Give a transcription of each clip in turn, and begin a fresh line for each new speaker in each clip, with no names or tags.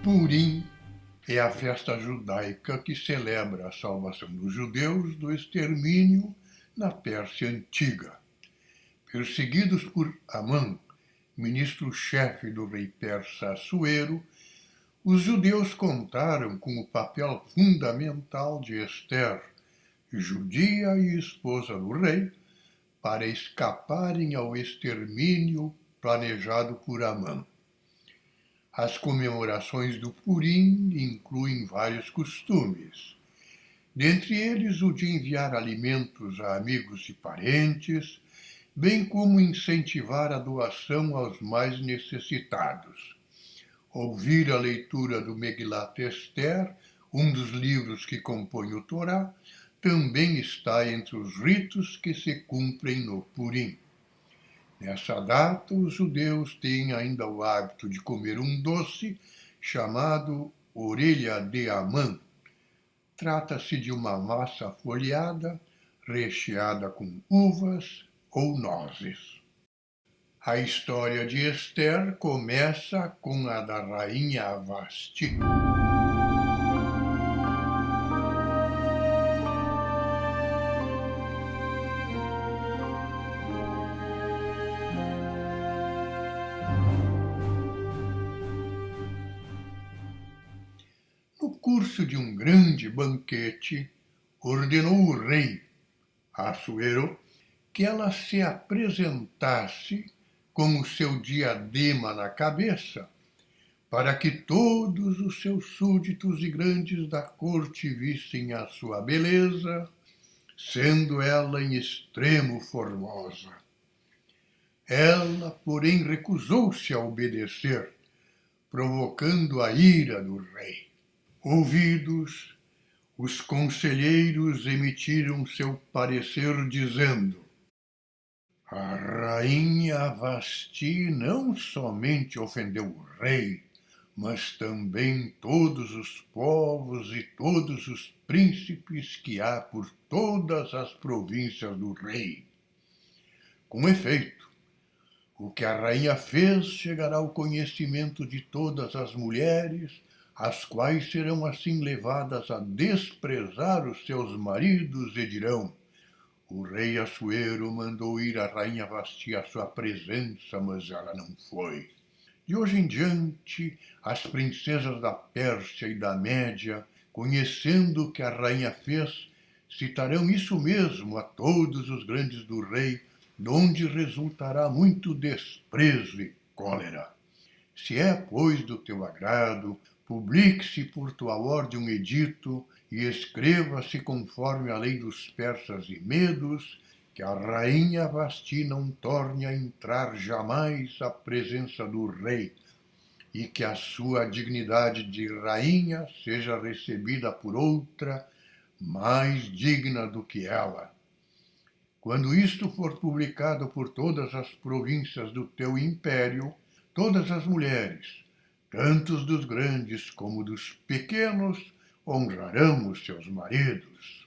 Purim é a festa judaica que celebra a salvação dos judeus do extermínio na Pérsia Antiga. Perseguidos por Amã, ministro-chefe do rei persa Assuero, os judeus contaram com o papel fundamental de Ester, judia e esposa do rei, para escaparem ao extermínio planejado por Amã. As comemorações do Purim incluem vários costumes, dentre eles o de enviar alimentos a amigos e parentes, bem como incentivar a doação aos mais necessitados. Ouvir a leitura do Megilat Esther, um dos livros que compõem o Torá, também está entre os ritos que se cumprem no Purim. Nessa data, os judeus têm ainda o hábito de comer um doce chamado orelha de Amã. Trata-se de uma massa folhada, recheada com uvas ou nozes. A história de Ester começa com a da rainha Vasti. No curso de um grande banquete, ordenou o rei, Assuero, que ela se apresentasse com o seu diadema na cabeça, para que todos os seus súditos e grandes da corte vissem a sua beleza, sendo ela em extremo formosa. Ela, porém, recusou-se a obedecer, provocando a ira do rei. Ouvidos, os conselheiros emitiram seu parecer dizendo: a rainha Vasti não somente ofendeu o rei, mas também todos os povos e todos os príncipes que há por todas as províncias do rei. Com efeito, o que a rainha fez chegará ao conhecimento de todas as mulheres, as quais serão assim levadas a desprezar os seus maridos e dirão: o rei Assuero mandou ir a rainha Vasti à sua presença, mas ela não foi. De hoje em diante, as princesas da Pérsia e da Média, conhecendo o que a rainha fez, citarão isso mesmo a todos os grandes do rei, de onde resultará muito desprezo e cólera. Se é, pois, do teu agrado, publique-se por tua ordem um edito e escreva-se conforme a lei dos persas e medos, que a rainha Vasti não torne a entrar jamais à presença do rei, e que a sua dignidade de rainha seja recebida por outra, mais digna do que ela. Quando isto for publicado por todas as províncias do teu império, todas as mulheres, tanto dos grandes como dos pequenos, honrarão os seus maridos.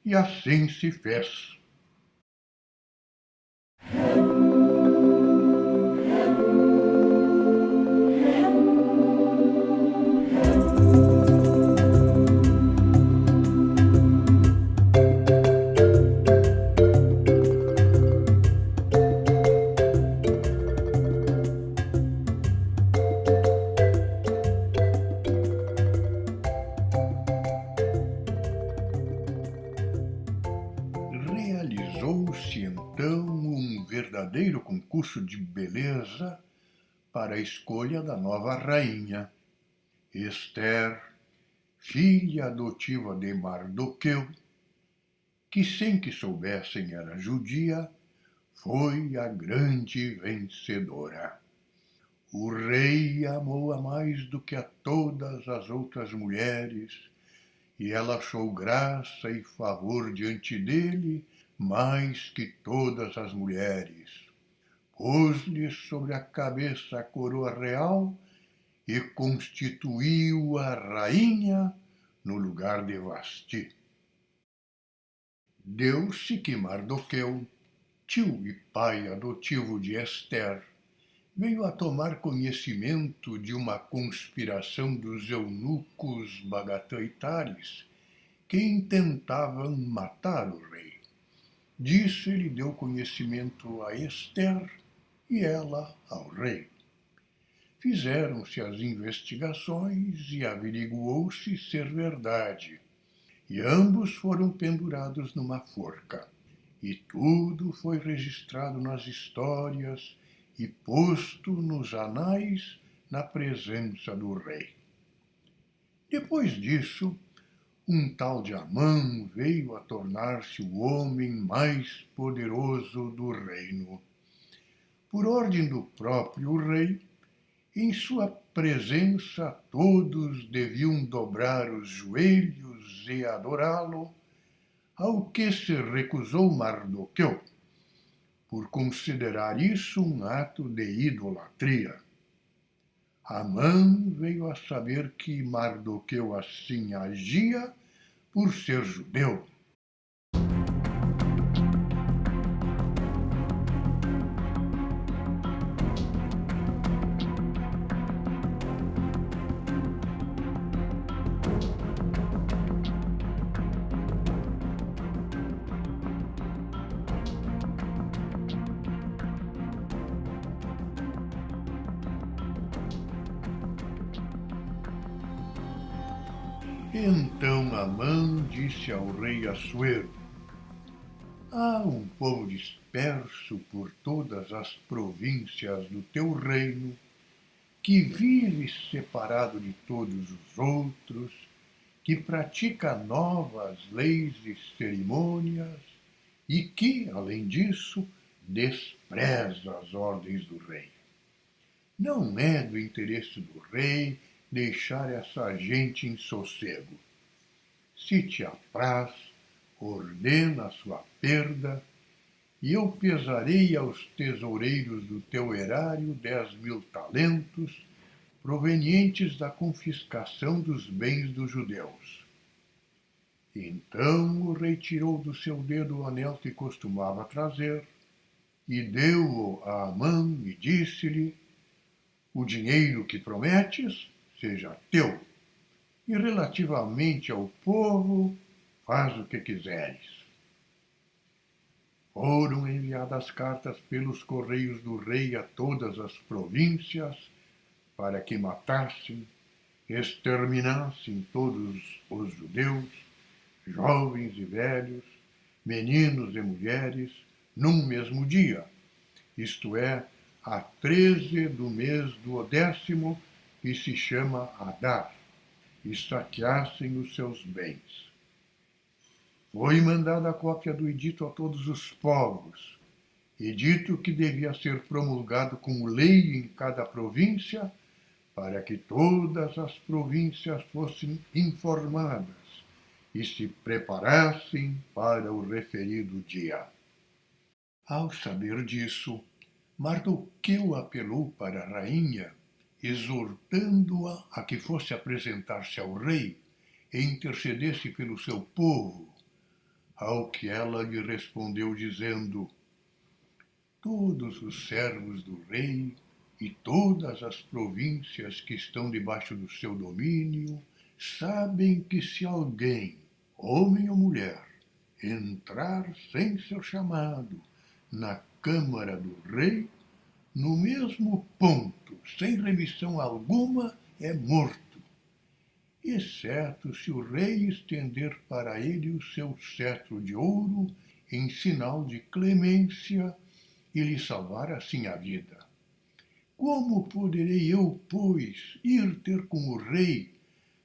E assim se fez. Realizou-se então um verdadeiro concurso de beleza para a escolha da nova rainha. Ester, filha adotiva de Mardoqueu, que sem que soubessem era judia, foi a grande vencedora. O rei amou-a mais do que a todas as outras mulheres, e ela achou graça e favor diante dele mais que todas as mulheres. Pôs-lhe sobre a cabeça a coroa real e constituiu-a rainha no lugar de Vasti. Deu-se que Mardoqueu, tio e pai adotivo de Ester, veio a tomar conhecimento de uma conspiração dos eunucos Bagatã e Tales, que intentavam matar o rei. Disso ele deu conhecimento a Ester e ela ao rei. Fizeram-se as investigações e averiguou-se ser verdade, e ambos foram pendurados numa forca. E tudo foi registrado nas histórias e posto nos anais na presença do rei. Depois disso, um tal de Amã veio a tornar-se o homem mais poderoso do reino. Por ordem do próprio rei, em sua presença todos deviam dobrar os joelhos e adorá-lo, ao que se recusou Mardoqueu, por considerar isso um ato de idolatria. Amã veio a saber que Mardoqueu assim agia por ser judeu. Então Amã disse ao rei Assuero: há um povo disperso por todas as províncias do teu reino, que vive separado de todos os outros, que pratica novas leis e cerimônias e que, além disso, despreza as ordens do rei. Não é do interesse do rei deixar essa gente em sossego. Se te apraz, ordena a sua perda, e eu pesarei aos tesoureiros do teu erário 10.000 talentos, provenientes da confiscação dos bens dos judeus. Então o rei tirou do seu dedo o anel que costumava trazer, e deu-o a Amã e disse-lhe: o dinheiro que prometes seja teu, e relativamente ao povo, faz o que quiseres. Foram enviadas cartas pelos correios do rei a todas as províncias, para que matassem, exterminassem todos os judeus, jovens e velhos, meninos e mulheres, num mesmo dia, isto é, a 13 do mês do 10º, que se chama Adar, e saqueassem os seus bens. Foi mandada a cópia do edito a todos os povos, edito que devia ser promulgado como lei em cada província, para que todas as províncias fossem informadas e se preparassem para o referido dia. Ao saber disso, Mardoqueu apelou para a rainha, exortando-a a que fosse apresentar-se ao rei e intercedesse pelo seu povo, ao que ela lhe respondeu dizendo: todos os servos do rei e todas as províncias que estão debaixo do seu domínio sabem que se alguém, homem ou mulher, entrar sem ser chamado na câmara do rei, no mesmo ponto, sem remissão alguma, é morto, exceto se o rei estender para ele o seu cetro de ouro em sinal de clemência e lhe salvar assim a vida. Como poderei eu, pois, ir ter com o rei,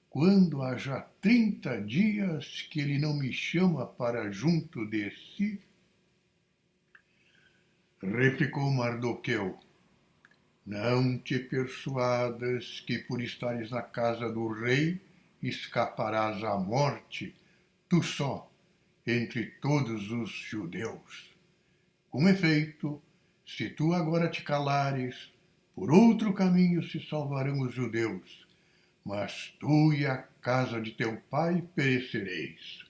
quando há já 30 dias que ele não me chama para junto de si? Replicou Mardoqueu: não te persuadas que por estares na casa do rei escaparás à morte, tu só, entre todos os judeus. Com efeito, se tu agora te calares, por outro caminho se salvarão os judeus, mas tu e a casa de teu pai perecereis.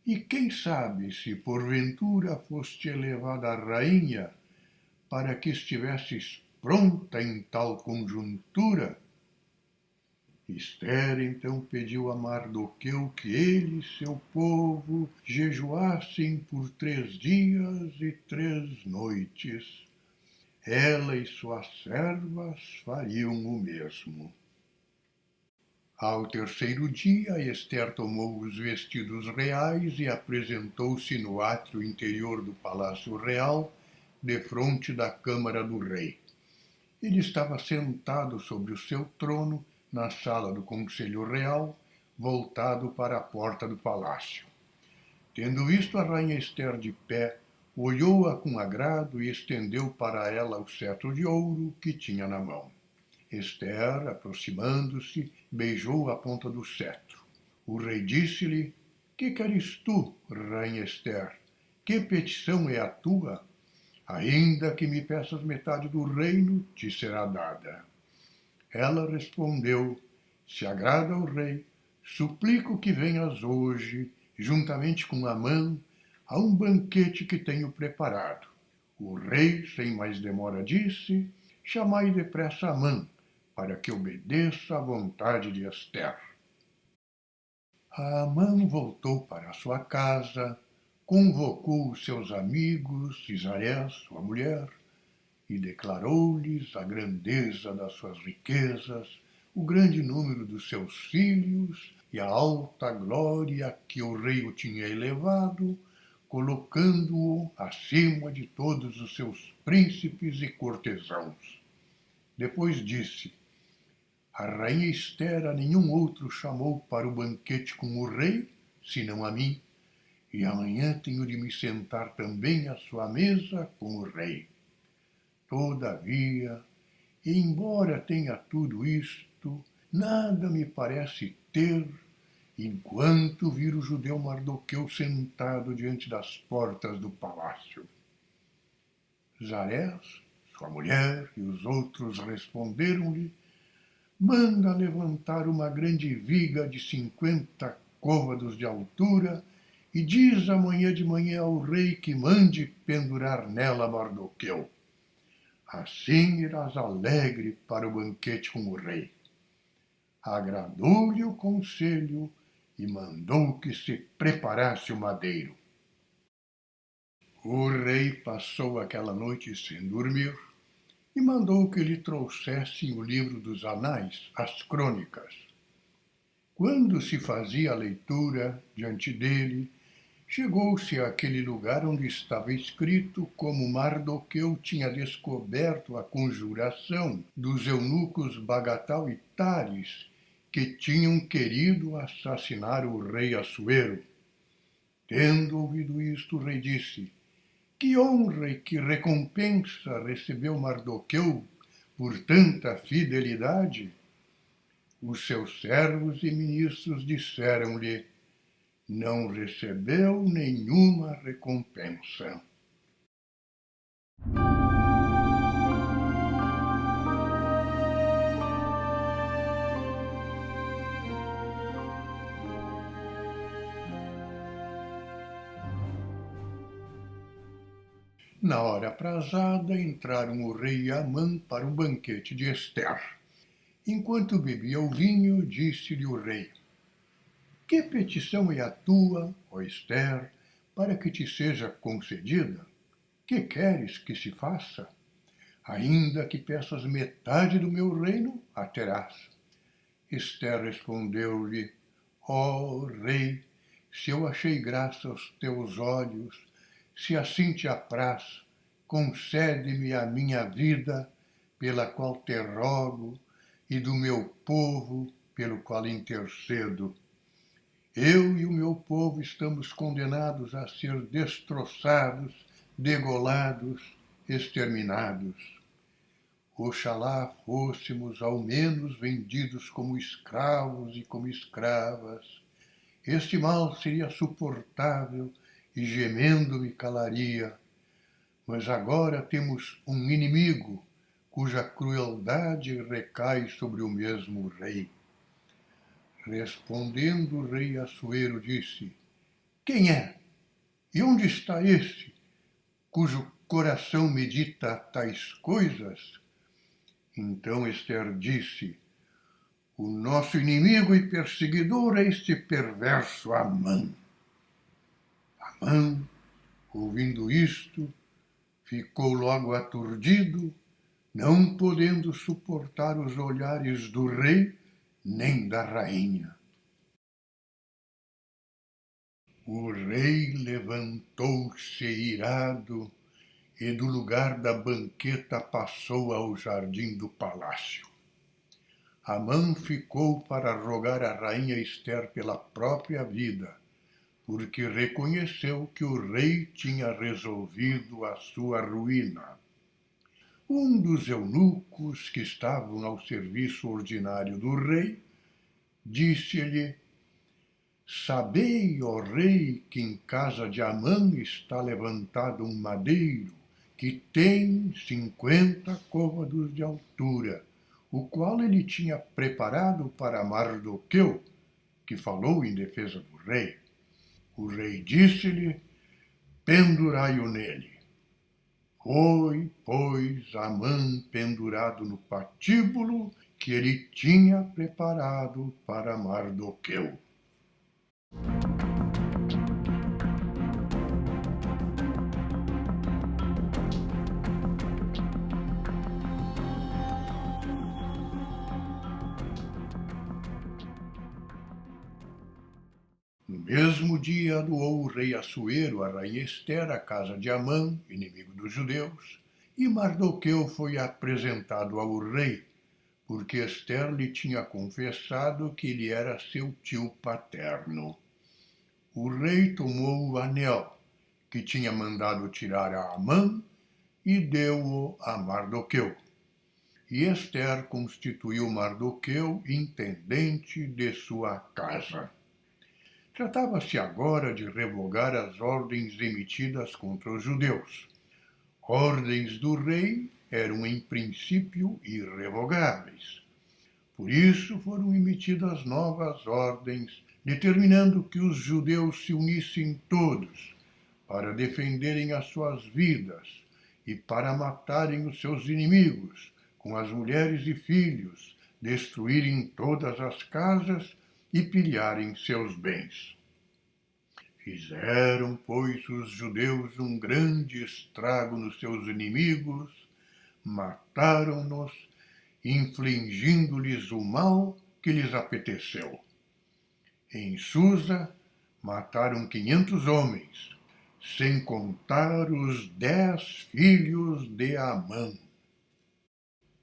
E quem sabe se porventura foste elevada a rainha, para que estivesses pronta em tal conjuntura? Ester então pediu a Mardoqueu que ele e seu povo jejuassem por 3 dias e 3 noites. Ela e suas servas fariam o mesmo. Ao 3º dia, Ester tomou os vestidos reais e apresentou-se no átrio interior do Palácio Real, defronte da Câmara do Rei. Ele estava sentado sobre o seu trono, na sala do Conselho Real, voltado para a porta do palácio. Tendo visto a rainha Ester de pé, olhou-a com agrado e estendeu para ela o cetro de ouro que tinha na mão. Ester, aproximando-se, beijou a ponta do cetro. O rei disse-lhe: Que queres tu, rainha Ester? Que petição é a tua? Ainda que me peças metade do reino, te será dada. Ela respondeu: Se agrada ao rei, suplico que venhas hoje, juntamente com Amã, a um banquete que tenho preparado. O rei, sem mais demora, disse: Chamai depressa Amã, para que obedeça à vontade de Ester. Amã voltou para sua casa, convocou os seus amigos, Cisarés, sua mulher, e declarou-lhes a grandeza das suas riquezas, o grande número dos seus filhos e a alta glória que o rei o tinha elevado, colocando-o acima de todos os seus príncipes e cortesãos. Depois disse: A rainha Ester a nenhum outro chamou para o banquete com o rei, senão a mim, e amanhã tenho de me sentar também à sua mesa com o rei. Todavia, embora tenha tudo isto, nada me parece ter, enquanto vir o judeu Mardoqueu sentado diante das portas do palácio. Zarés, sua mulher e os outros responderam-lhe: Manda levantar uma grande viga de 50 côvados de altura e diz amanhã de manhã ao rei que mande pendurar nela Mardoqueu. Assim irás alegre para o banquete com o rei. Agradou-lhe o conselho e mandou que se preparasse o madeiro. O rei passou aquela noite sem dormir e mandou que lhe trouxessem o livro dos anais, as crônicas. Quando se fazia a leitura diante dele, chegou-se àquele lugar onde estava escrito como Mardoqueu tinha descoberto a conjuração dos eunucos Bagatal e Tares, que tinham querido assassinar o rei Assuero. Tendo ouvido isto, o rei disse: Que honra e que recompensa recebeu Mardoqueu por tanta fidelidade? Os seus servos e ministros disseram-lhe: Não recebeu nenhuma recompensa. Na hora aprazada, entraram o rei e Amã para um banquete de Ester. Enquanto bebia o vinho, disse-lhe o rei: Que petição é a tua, ó Ester, para que te seja concedida? Que queres que se faça? Ainda que peças metade do meu reino, a terás. Ester respondeu-lhe: Ó rei, se eu achei graça aos teus olhos, se assim te apraz, concede-me a minha vida, pela qual te rogo, e do meu povo, pelo qual intercedo. Eu e o meu povo estamos condenados a ser destroçados, degolados, exterminados. Oxalá fôssemos ao menos vendidos como escravos e como escravas. Este mal seria suportável e gemendo me calaria. Mas agora temos um inimigo, cuja crueldade recai sobre o mesmo rei. Respondendo o rei Assuero disse: Quem é? E onde está esse, cujo coração medita tais coisas? Então Ester disse: o nosso inimigo e perseguidor é este perverso Amã. Amã, ouvindo isto, ficou logo aturdido, não podendo suportar os olhares do rei nem da rainha. O rei levantou-se irado e do lugar da banqueta passou ao jardim do palácio. Amã ficou para rogar à rainha Ester pela própria vida, porque reconheceu que o rei tinha resolvido a sua ruína. Um dos eunucos que estavam ao serviço ordinário do rei disse-lhe: sabei, ó rei, que em casa de Amã está levantado um madeiro que tem 50 côvados de altura, o qual ele tinha preparado para Mardoqueu, que falou em defesa do rei. O rei disse-lhe: pendurai-o nele. Foi, pois, Amã pendurado no patíbulo que ele tinha preparado para Mardoqueu. No mesmo dia doou o rei Assuero a rainha Ester à casa de Amã, inimigo dos judeus, e Mardoqueu foi apresentado ao rei, porque Ester lhe tinha confessado que ele era seu tio paterno. O rei tomou o anel que tinha mandado tirar a Amã e deu-o a Mardoqueu. E Ester constituiu Mardoqueu intendente de sua casa. Tratava-se agora de revogar as ordens emitidas contra os judeus. Ordens do rei eram, em princípio, irrevogáveis. Por isso foram emitidas novas ordens, determinando que os judeus se unissem todos para defenderem as suas vidas e para matarem os seus inimigos, com as mulheres e filhos, destruírem todas as casas e pilharem seus bens. Fizeram, pois, os judeus um grande estrago nos seus inimigos, mataram-nos, infligindo-lhes o mal que lhes apeteceu. Em Susa, mataram 500 homens, sem contar os 10 filhos de Amã.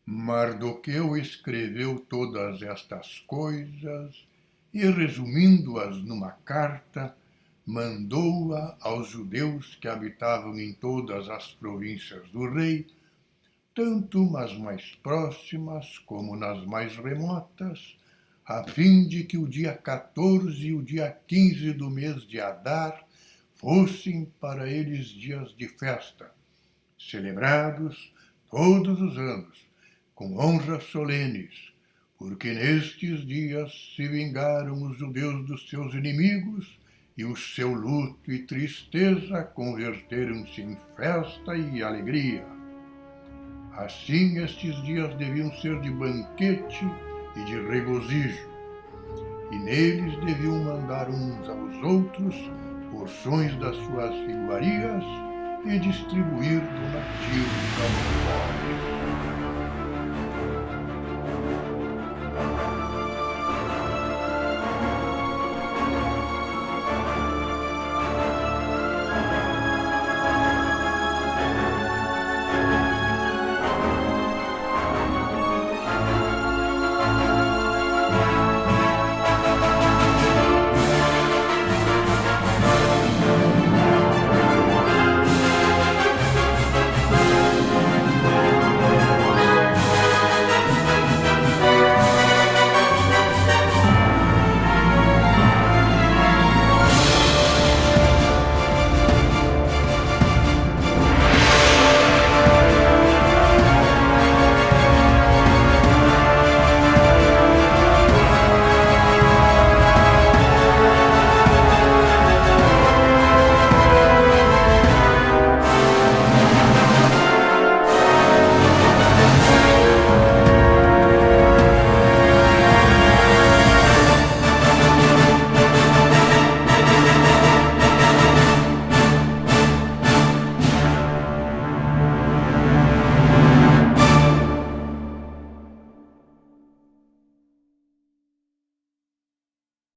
Mardoqueu escreveu todas estas coisas e, resumindo-as numa carta, mandou-a aos judeus que habitavam em todas as províncias do rei, tanto nas mais próximas como nas mais remotas, a fim de que o dia 14 e o dia 15 do mês de Adar fossem para eles dias de festa, celebrados todos os anos, com honras solenes, porque nestes dias se vingaram os judeus dos seus inimigos e o seu luto e tristeza converteram-se em festa e alegria. Assim, estes dias deviam ser de banquete e de regozijo, e neles deviam mandar uns aos outros porções das suas iguarias e distribuir donativos aos pobres.